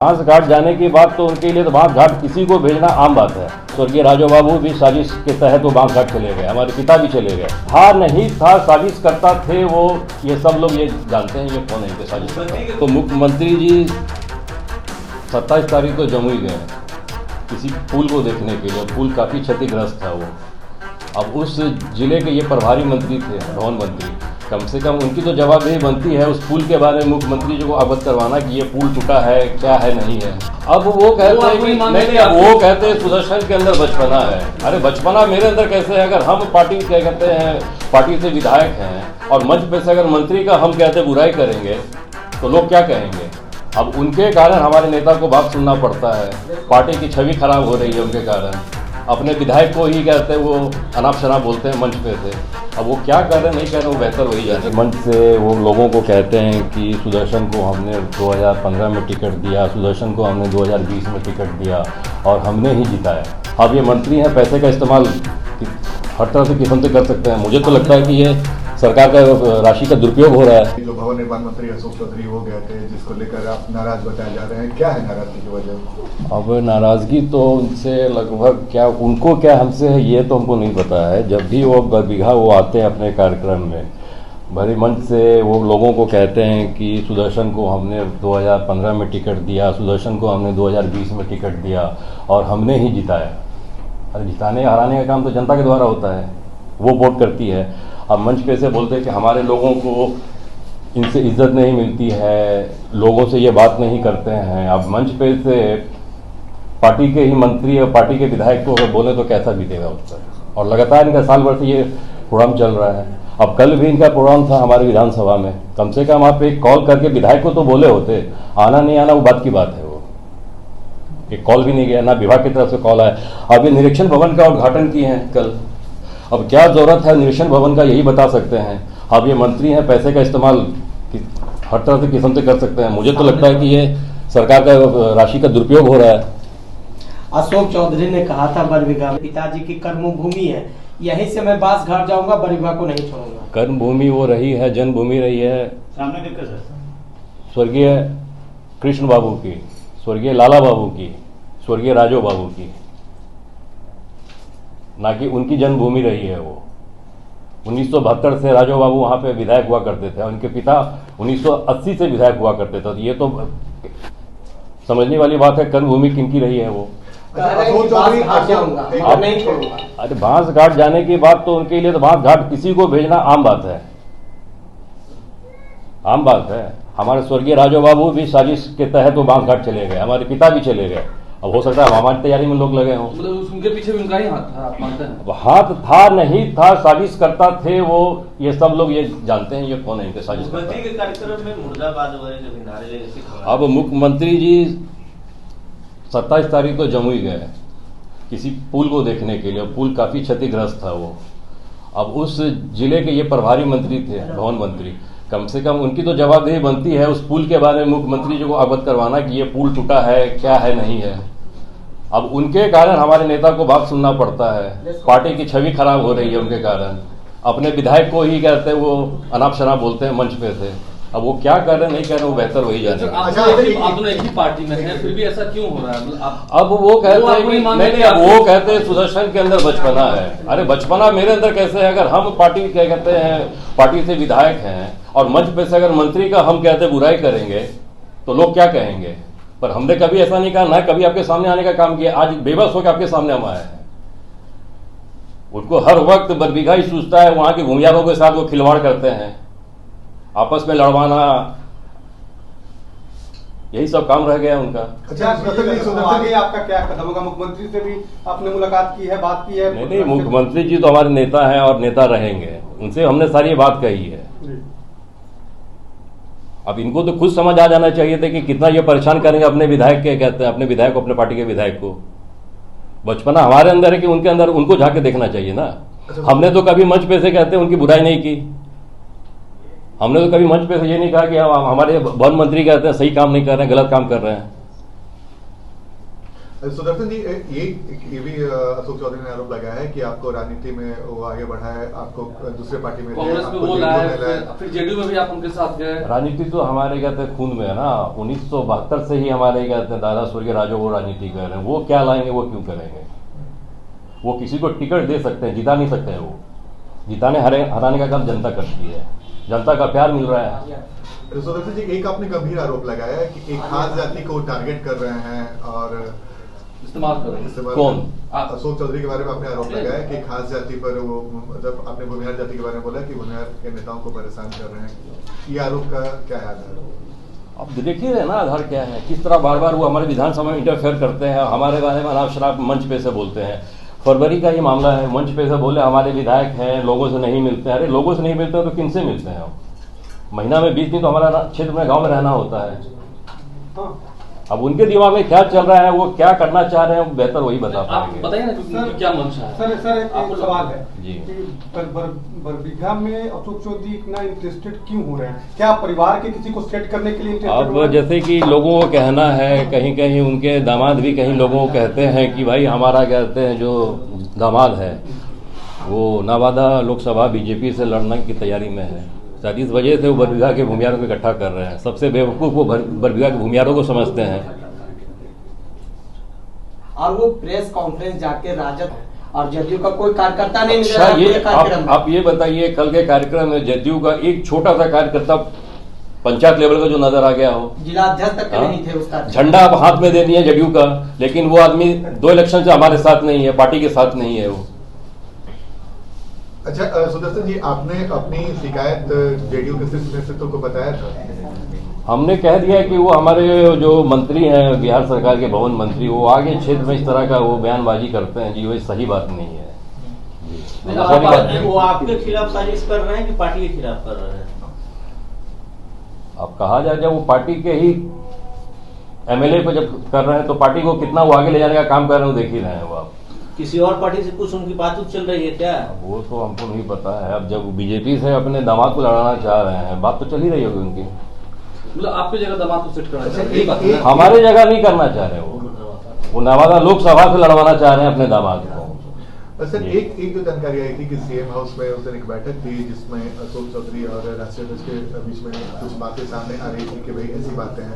बांस घाट जाने की बात तो उनके लिए तो बांस घाट किसी को भेजना आम बात है। स्वर्गीय राजू बाबू भी साजिश के तहत वो बांस घाट चले गए, हमारे पिता भी चले गए। था नहीं था, साजिश करता थे वो, ये सब लोग ये जानते हैं ये कौन है इनके साजिश करता। तो मुख्यमंत्री जी 27 तारीख को जमुई गए किसी पुल को देखने के लिए। पुल काफ़ी क्षतिग्रस्त था वो। अब उस जिले के ये प्रभारी मंत्री थे, भवन मंत्री, कम से कम उनकी तो जवाबदेही बनती है उस पुल के बारे में मुख्यमंत्री जी को अवगत करवाना कि ये पुल टूटा है, क्या है, नहीं है। अब वो कहते हैं कि नहीं, वो कहते हैं सुदर्शन के अंदर बचपना है। अरे बचपना मेरे अंदर कैसे है? अगर हम पार्टी क्या कहते हैं, पार्टी से विधायक हैं और मंच पे से अगर मंत्री का हम कहते बुराई करेंगे तो लोग क्या कहेंगे? अब उनके कारण हमारे नेता को बात सुनना पड़ता है। पार्टी की छवि खराब हो रही है उनके कारण। अपने विधायक को ही कहते हैं वो अनाप शनाप बोलते हैं मंच पे से। अब वो क्या कर रहे हैं नहीं कर रहे, वो बेहतर वही जाने। मंच से वो लोगों को कहते हैं कि सुदर्शन को हमने 2015 में टिकट दिया, सुदर्शन को हमने 2020 में टिकट दिया और हमने ही जिताया। अब ये मंत्री हैं, पैसे का इस्तेमाल हर तरह से किस्म से कर सकते हैं। मुझे तो लगता है कि ये सरकार का राशि का दुरुपयोग हो रहा है। जो भवन निर्माण मंत्री अशोक चौधरी हो गए थे, जिसको लेकर आप नाराज बताए जा रहे हैं, क्या है नाराजगी की वजह? अब नाराज़गी तो उनसे लगभग क्या, उनको क्या हमसे है ये तो हमको नहीं पता है। जब भी वो बरबीघा वो आते हैं अपने कार्यक्रम में, भरी मंच से वो लोगों को कहते हैं कि सुदर्शन को हमने 2015 में टिकट दिया, सुदर्शन को हमने 2020 में टिकट दिया और हमने ही जिताया। अरे जिताने हराने का काम तो जनता के द्वारा होता है, वो वोट करती है। अब मंच पे से बोलते हैं कि हमारे लोगों को इनसे इज्जत नहीं मिलती है, लोगों से ये बात नहीं करते हैं। अब मंच पे से पार्टी के ही मंत्री और पार्टी के विधायक को अगर बोले तो कैसा बीतेगा उस पर। और लगातार इनका साल भर से ये प्रोग्राम चल रहा है। अब कल भी इनका प्रोग्राम था हमारे विधानसभा में। कम से कम आप एक कॉल करके विधायक को तो बोले होते, आना नहीं आना वो बात की बात है। वो एक कॉल भी नहीं गया, ना विभाग की तरफ से कॉल आया। अब ये निरीक्षण भवन का उद्घाटन किए हैं कल। अब क्या जरूरत है निरीक्षण भवन का, यही बता सकते हैं। अब ये मंत्री हैं, पैसे का इस्तेमाल हर तरह से किस्म से कर सकते हैं। मुझे तो लगता है कि ये सरकार का राशि का दुरुपयोग हो रहा है। अशोक चौधरी ने कहा था बरबीघा पिताजी की कर्मभूमि है, यहीं से मैं बांस घाट जाऊंगा, बरबीघा को नहीं छोड़ूंगा। कर्मभूमि वो रही है, जन्मभूमि रही है सामने दिक्कत है स्वर्गीय कृष्ण बाबू की, स्वर्गीय लाला बाबू की, स्वर्गीय राजू बाबू की, ना कि उनकी जन्मभूमि रही है वो। 1972 से राजू बाबू वहाँ पे विधायक हुआ करते थे। उनके पिता 1980 से विधायक हुआ करते थे। तो ये तो समझने वाली बात है, कर्मभूमि किनकी रही है वो। अरे बांस घाट जाने की बात तो उनके लिए तो बांस घाट किसी को भेजना आम बात है, आम बात है। हमारे स्वर्गीय राजू बाबू भी साजिश के तहत वो बांस घाट चले गए, हमारे पिता भी चले गए। अब हो सकता है हमारी तैयारी में लोग लगे हों। मतलब उनके पीछे भी उनका ही हाथ था, आप मानते हैं? हाथ था नहीं था, साजिश करता थे वो, ये सब लोग ये जानते हैं ये कौन है इनके साजिश करता। के कार्यक्रम में मुर्दाबाद वगैरह जो नारे लगे। अब मुख्यमंत्री जी 27 तारीख को जमुई गए किसी पुल को देखने के लिए। पुल काफ़ी क्षतिग्रस्त था वो। अब उस जिले के ये प्रभारी मंत्री थे, भवन मंत्री, कम से कम उनकी तो जवाबदेही बनती है उस पुल के बारे में मुख्यमंत्री जी को अवगत करवाना कि ये पुल टूटा है, क्या है, नहीं है। अब उनके कारण हमारे नेता को बात सुनना पड़ता है। पार्टी की छवि खराब हो रही है उनके कारण। अपने विधायक को ही कहते हैं वो अनाप शनाप बोलते हैं मंच पे से। अब वो क्या कर रहे हैं नहीं कर रहे, वो बेहतर वही जाने। आप दोनों एक ही पार्टी में हैं, फिर भी ऐसा क्यों हो रहा है? अब वो कहते हैं कि नहीं, वो कहते हैं सुदर्शन के अंदर बचपना है। अरे बचपना मेरे अंदर कैसे है? अगर हम पार्टी क्या कहते हैं, पार्टी से विधायक हैं और मंच पे से अगर मंत्री का हम कहते बुराई करेंगे तो लोग क्या कहेंगे? पर हमने कभी ऐसा नहीं कहा, ना कभी आपके सामने आने का काम किया। आज बेबस होकर आपके सामने हम आए हैं। उनको हर वक्त बरबीघा ही सूझता है, वहां के भूमियारों के साथ वो खिलवाड़ करते हैं, आपस में लड़वाना, यही सब काम रह गया उनका। अच्छा, आगे आपका क्या कदम होगा? मुख्यमंत्री से भी आपने मुलाकात की है, बात की है? नहीं, मुख्यमंत्री जी तो हमारे नेता हैं और नेता रहेंगे, उनसे हमने सारी बात कही है। अब इनको तो खुद समझ आ जाना चाहिए था कि कितना ये परेशान करेंगे अपने विधायक के, कहते हैं अपने विधायक को, अपने पार्टी के विधायक को। बचपना हमारे अंदर है कि उनके अंदर, उनको जाके देखना चाहिए ना। हमने तो कभी मंच पे से कहते हैं उनकी बुराई नहीं की। हमने तो कभी मंच पे से ये नहीं कहा कि हमारे वन मंत्री कहते हैं सही काम नहीं कर रहे हैं, गलत काम कर रहे हैं। सुदर्शन जी, ये भी अशोक चौधरी ने आरोप लगाया है कि आपको राजनीति में वो आगे बढ़ा है, आपको दूसरे पार्टी में कांग्रेस में वो लाया, फिर जेडीयू में भी आप उनके साथ गए। राजनीति तो हमारे कहते हैं खून में है ना। 1972 से ही हमारे कहते हैं दादा स्वर्गीय राजो वो राजनीति कर रहे हैं। वो क्या लाएंगे, वो क्यों करेंगे? वो किसी को टिकट दे सकते हैं, जिता नहीं सकते हैं। वो जिताने हराने का काम जनता करती है, जनता का प्यार मिल रहा है। सुदर्शन जी, एक आपने गंभीर आरोप लगाया है कि एक खास जाति को टारगेट कर रहे हैं और इस्तेमाल कर रहे हैं। कौन? अशोक चौधरी के बारे में आपने आरोप लगाया कि खास जाति पर वो, मतलब आपने भूमिहार जाति के बारे में बोला कि भूमिहार के नेताओं को परेशान कर रहे हैं। ये आरोप का क्या है आधार? अब देखिए रहे ना आधार क्या है, किस तरह बार बार वो हमारे विधानसभा में इंटरफेयर करते हैं, हमारे बारे में अनाप शनाप मंच पे से बोलते हैं। फरवरी का ये मामला है, मंच पे से बोले हमारे विधायक हैं, लोगों से नहीं मिलते हैं। अरे लोगों से नहीं मिलते हैं तो किन से मिलते हैं? महीना में 20 दिन तो हमारा क्षेत्र में गांव में रहना होता है। अब उनके दिमाग में क्या चल रहा है, वो क्या करना चाह रहे हैं, बेहतर वही बता पाएंगे। बताइए ना कि क्या मंशा है। सर एक सवाल है जी। कि बरबीघा में अशोक चौधरी इतना इंटरेस्टेड क्यों हो रहे हैं? क्या परिवार के किसी को सेट करने के लिए इंटरेस्टेड? अब जैसे कि लोगों को कहना है, कहीं कहीं उनके दामाद भी कहीं लोगों को कहते हैं कि भाई हमारा कहते हैं जो दामाद है वो नवादा लोकसभा बीजेपी से लड़ने की तैयारी में है। शायद इस वजह से वो बरबीघा के भूमियारों को इकट्ठा कर रहे हैं। सबसे बेवकूफ़ वो बरबीघा के भूमियारों को समझते हैं। और वो प्रेस कॉन्फ्रेंस जाके राजद और जदयू का कोई कार्यकर्ता नहीं नजर अच्छा, आया ये पूरे कार्यक्रम में। आप ये बताइए, कल के कार्यक्रम में जदयू का एक छोटा सा कार्यकर्ता पंचायत लेवल का जो नजर आ गया हो, जिला अध्यक्ष तक के नहीं थे उसका। झंडा आप हाथ में दे दिए जदयू का, लेकिन वो आदमी 2 इलेक्शन से हमारे साथ नहीं है, पार्टी के साथ नहीं है वो। अच्छा सुदर्शन जी, आपने अपनी शिकायत जेडीयू के शीर्ष नेतृत्व को बताया था? हमने कह दिया कि वो हमारे जो मंत्री हैं बिहार सरकार के भवन मंत्री, वो आगे क्षेत्र में इस तरह का वो बयानबाजी करते हैं जी, वो सही बात नहीं है। वो आपके खिलाफ साजिश कर रहे हैं कि पार्टी के खिलाफ कर रहे हैं? अब कहा जाए जब वो पार्टी के ही एमएलए को जब कर रहे हैं तो पार्टी को कितना वो आगे ले जाने का काम कर रहे हैं वो देख ही रहे हैं। वो आप किसी और पार्टी से कुछ उनकी बात चल रही है क्या? वो तो हमको नहीं पता है। अब जब बीजेपी से अपने दामाद को लड़ाना चाह रहे हैं, बात तो चल ही रही होगी उनकी। मतलब आपकी जगह दामाद को सेट करना चाहिए, यही बात है। हमारे जगह नहीं करना चाह रहे वो नवादा लोकसभा से लड़वाना चाह रहे हैं अपने दामाद को। सर एक जो जानकारी आई थी कि सीएम हाउस में उस दिन एक बैठक थी जिसमें अशोक चौधरी और राष्ट्रीय अध्यक्ष के बीच में कुछ बातें सामने आ रही थी कि भाई ऐसी बातें हैं,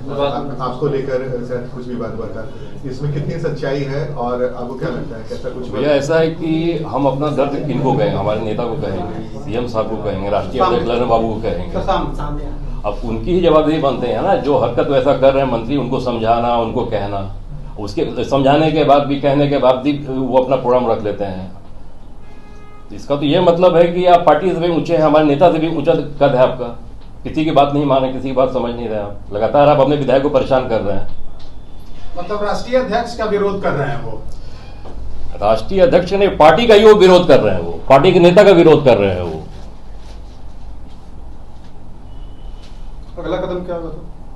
आपको लेकर शायद कुछ भी बात हुआ था। इसमें कितनी सच्चाई है और आपको क्या लगता है, कैसा कुछ? भैया ऐसा है कि हम अपना दर्द किनको कहेंगे, हमारे नेता को कहेंगे, सीएम साहब को कहेंगे, राष्ट्रीय अध्यक्ष ललन बाबू को कहेंगे। अब उनकी ही जवाबदेही बनते हैं ना, जो हरकत वैसा कर रहे हैं मंत्री, उनको समझाना, उनको कहना, उसके समझाने के बाद भी कहने के बाद भी वो अपना प्रोग्राम रख लेते हैं। इसका तो ये मतलब है कि आप पार्टी से भी ऊंचे हैं, हमारे नेता से भी ऊंचा कद है आपका। किसी की बात नहीं मान रहे, किसी की बात समझ नहीं रहे आप, लगातार आप अपने विधायक को परेशान कर रहे हैं। मतलब राष्ट्रीय अध्यक्ष का विरोध कर रहे हैं वो? राष्ट्रीय अध्यक्ष ने पार्टी का ही वो विरोध कर रहे हैं, वो पार्टी के नेता का विरोध कर रहे हैं। वो अगला कदम क्या होगा?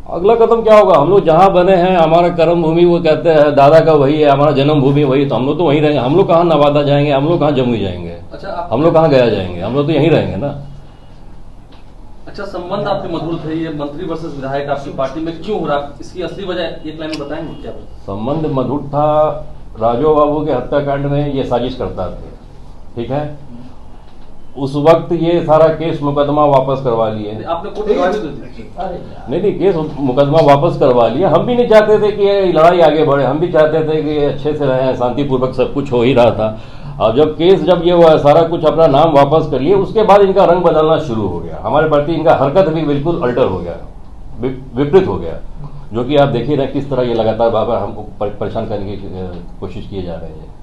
अगला कदम क्या होगा? हम लोग जहाँ बने हैं, हमारा कर्म भूमि वो कहते हैं दादा का वही है, हमारा जन्म भूमि वही, तो हम लोग तो वहीं रहेंगे। हम लोग कहाँ नवादा जाएंगे, हम लोग कहाँ जमुई जाएंगे, अच्छा हम लोग कहाँ गया जाएंगे, हम लोग तो यहीं रहेंगे ना। अच्छा, संबंध आपके मधुर थे, ये मंत्री वर्सेस विधायक आपकी पार्टी में क्यों हो रहा, इसकी असली वजह एक लाइन में बताएंगे क्या? संबंध मधुर था, राजो बाबू के हत्याकांड में ये साजिश करता था, ठीक है। उस वक्त ये सारा केस मुकदमा वापस करवा लिए। आपने कोर्ट में गवाही दी? नहीं, केस मुकदमा वापस करवा लिया। हम भी नहीं चाहते थे कि ये लड़ाई आगे बढ़े, हम भी चाहते थे कि अच्छे से रहें, शांतिपूर्वक सब कुछ हो ही रहा था। और जब ये वो सारा कुछ अपना नाम वापस कर लिए, उसके बाद इनका रंग बदलना शुरू हो गया। हमारे प्रति इनका हरकत भी बिल्कुल अल्टर हो गया, विपरीत हो गया, जो कि आप देख ही रहे किस तरह ये लगातार बार बार हमको परेशान करने की कोशिश किए जा रहे हैं।